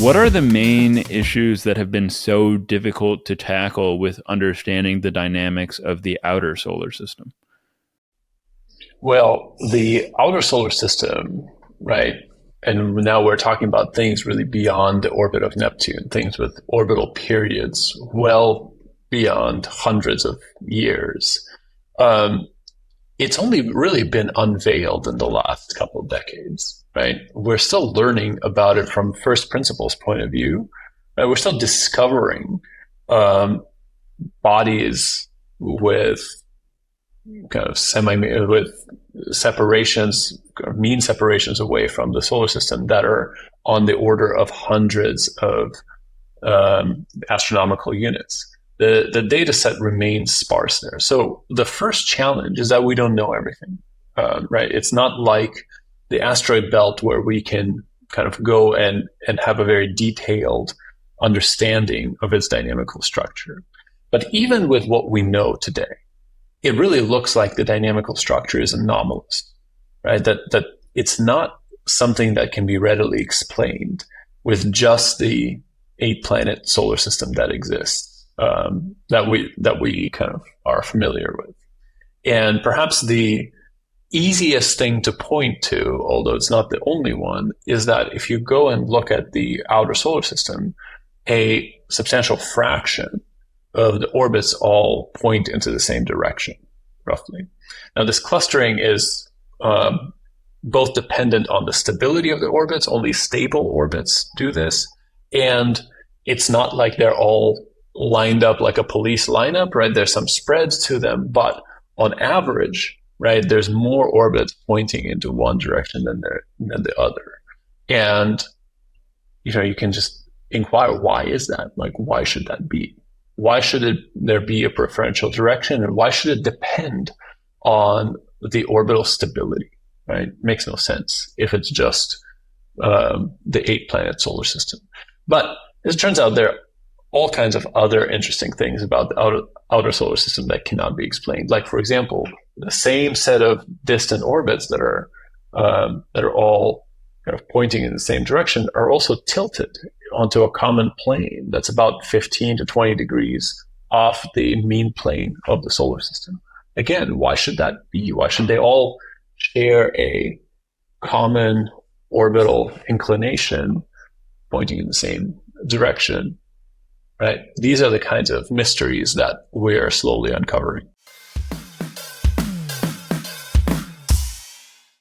What are the main issues that have been so difficult to tackle with understanding the dynamics of the outer solar system? Well, the outer solar system, right? And now we're talking about things really beyond the orbit of Neptune, things with orbital periods well beyond hundreds of years. It's only really been unveiled in the last couple of decades, right? We're still learning about it from first principles point of view. Right? We're still discovering bodies with kind of with separations, mean separations away from the solar system that are on the order of hundreds of astronomical units. The data set remains sparse there. So the first challenge is that we don't know everything, right? It's not like the asteroid belt where we can kind of go and have a very detailed understanding of its dynamical structure. But even with what we know today, it really looks like the dynamical structure is anomalous, right? That it's not something that can be readily explained with just the 8-planet solar system that exists, that we kind of are familiar with. And perhaps the easiest thing to point to, although it's not the only one, is that if you go and look at the outer solar system, a substantial fraction of the orbits all point into the same direction, roughly. Now, this clustering is both dependent on the stability of the orbits. Only stable orbits do this. And it's not like they're all lined up like a police lineup, right? There's some spreads to them, but on average, right, there's more orbits pointing into one direction than the other. And, you can just inquire, why is that? Like, why should that be? Why should there be a preferential direction, and why should it depend on the orbital stability, right? Makes no sense if it's just the 8-planet solar system. But as it turns out, there are all kinds of other interesting things about the outer solar system that cannot be explained. Like, for example, the same set of distant orbits that are all kind of pointing in the same direction are also tilted onto a common plane that's about 15 to 20 degrees off the mean plane of the solar system. Again, why should that be? Why should they all share a common orbital inclination pointing in the same direction? Right? These are the kinds of mysteries that we're slowly uncovering.